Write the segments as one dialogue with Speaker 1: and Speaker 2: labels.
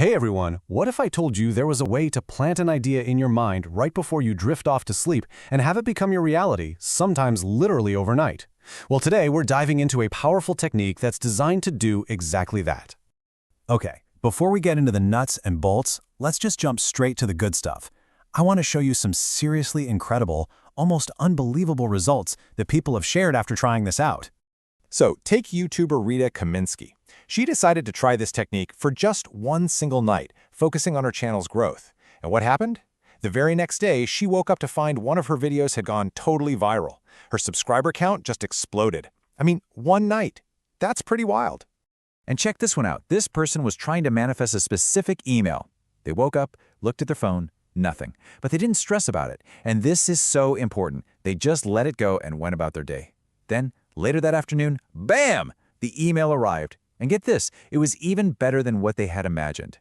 Speaker 1: Hey everyone, what if I told you there was a way to plant an idea in your mind right before you drift off to sleep and have it become your reality, sometimes literally overnight? Well, today we're diving into a powerful technique that's designed to do exactly that. Okay, before we get into the nuts and bolts, let's just jump straight to the good stuff. I want to show you some seriously incredible, almost unbelievable results that people have shared after trying this out.
Speaker 2: So, take YouTuber Rita Kaminsky. She decided to try this technique for just one single night, focusing on her channel's growth. And what happened? The very next day, she woke up to find one of her videos had gone totally viral. Her subscriber count just exploded. I mean, one night. That's pretty wild.
Speaker 3: And check this one out. This person was trying to manifest a specific email. They woke up, looked at their phone, nothing. But they didn't stress about it. And this is so important. They just let it go and went about their day. Then, later that afternoon, bam! The email arrived. And get this, it was even better than what they had imagined.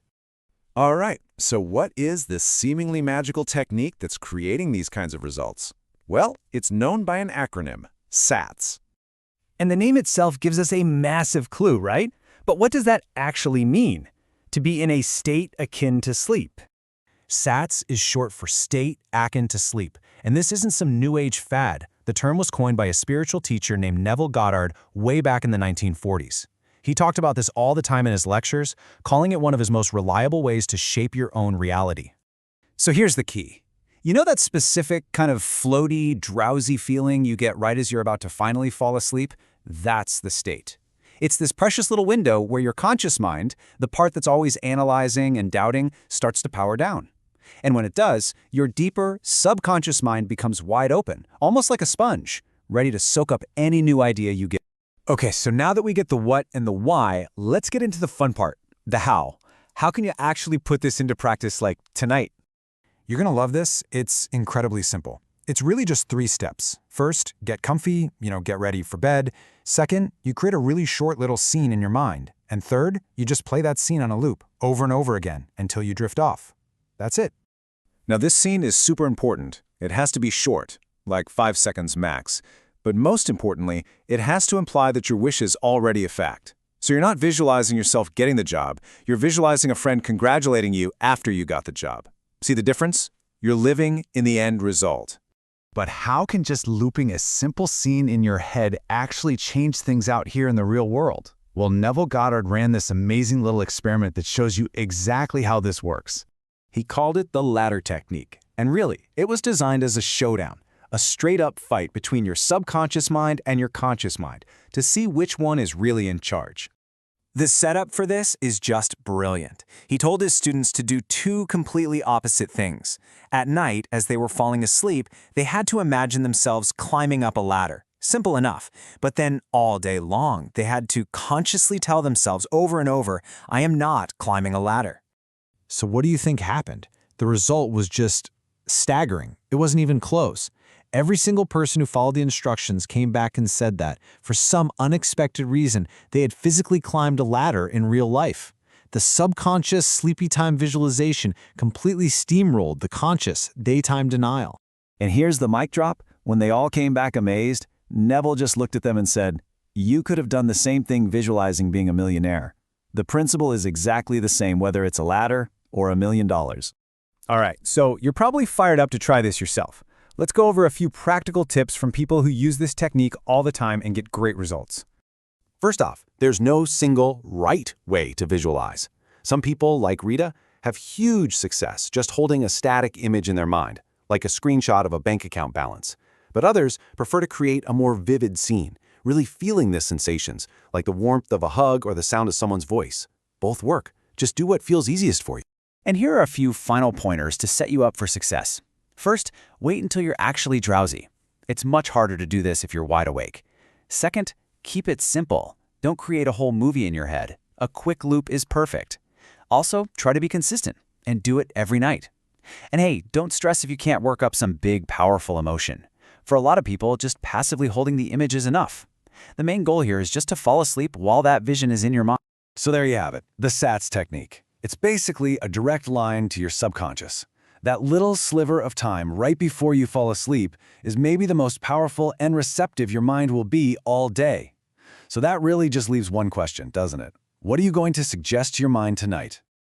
Speaker 4: All right, so what is this seemingly magical technique that's creating these kinds of results? Well, it's known by an acronym, SATS.
Speaker 5: And the name itself gives us a massive clue, right? But what does that actually mean? To be in a state akin to sleep.
Speaker 1: SATS is short for state akin to sleep, and this isn't some new age fad. The term was coined by a spiritual teacher named Neville Goddard way back in the 1940s. He talked about this all the time in his lectures, calling it one of his most reliable ways to shape your own reality.
Speaker 5: So here's the key. You know that specific kind of floaty, drowsy feeling you get right as you're about to finally fall asleep? That's the state. It's this precious little window where your conscious mind, the part that's always analyzing and doubting, starts to power down. And when it does, your deeper, subconscious mind becomes wide open, almost like a sponge, ready to soak up any new idea you get. Okay, so now that we get the what and the why, let's get into the fun part, the how. How can you actually put this into practice like tonight?
Speaker 6: You're going to love this. It's incredibly simple. It's really just 3 steps. First, get comfy, get ready for bed. Second, you create a really short little scene in your mind. And third, you just play that scene on a loop over and over again until you drift off. That's it.
Speaker 4: Now this scene is super important. It has to be short, like 5 seconds max. But most importantly, it has to imply that your wish is already a fact. So you're not visualizing yourself getting the job, you're visualizing a friend congratulating you after you got the job. See the difference? You're living in the end result.
Speaker 5: But how can just looping a simple scene in your head actually change things out here in the real world? Well, Neville Goddard ran this amazing little experiment that shows you exactly how this works.
Speaker 1: He called it the ladder technique, and really, it was designed as a showdown. A straight-up fight between your subconscious mind and your conscious mind to see which one is really in charge. The setup for this is just brilliant. He told his students to do 2 completely opposite things. At night, as they were falling asleep, they had to imagine themselves climbing up a ladder. Simple enough. But then all day long, they had to consciously tell themselves over and over, "I am not climbing a ladder."
Speaker 6: So what do you think happened? The result was just staggering. It wasn't even close. Every single person who followed the instructions came back and said that, for some unexpected reason, they had physically climbed a ladder in real life. The subconscious sleepy time visualization completely steamrolled the conscious daytime denial.
Speaker 3: And here's the mic drop. When they all came back amazed, Neville just looked at them and said, "You could have done the same thing visualizing being a millionaire. The principle is exactly the same whether it's a ladder or $1 million."
Speaker 5: All right, so you're probably fired up to try this yourself. Let's go over a few practical tips from people who use this technique all the time and get great results.
Speaker 1: First off, there's no single right way to visualize. Some people, like Rita, have huge success just holding a static image in their mind, like a screenshot of a bank account balance. But others prefer to create a more vivid scene, really feeling the sensations, like the warmth of a hug or the sound of someone's voice. Both work. Just do what feels easiest for you.
Speaker 3: And here are a few final pointers to set you up for success. First, wait until you're actually drowsy. It's much harder to do this if you're wide awake. Second, keep it simple. Don't create a whole movie in your head. A quick loop is perfect. Also, try to be consistent and do it every night. And hey, don't stress if you can't work up some big, powerful emotion. For a lot of people, just passively holding the image is enough. The main goal here is just to fall asleep while that vision is in your mind.
Speaker 1: So there you have it, the SATS technique. It's basically a direct line to your subconscious. That little sliver of time right before you fall asleep is maybe the most powerful and receptive your mind will be all day. So that really just leaves one question, doesn't it? What are you going to suggest to your mind tonight?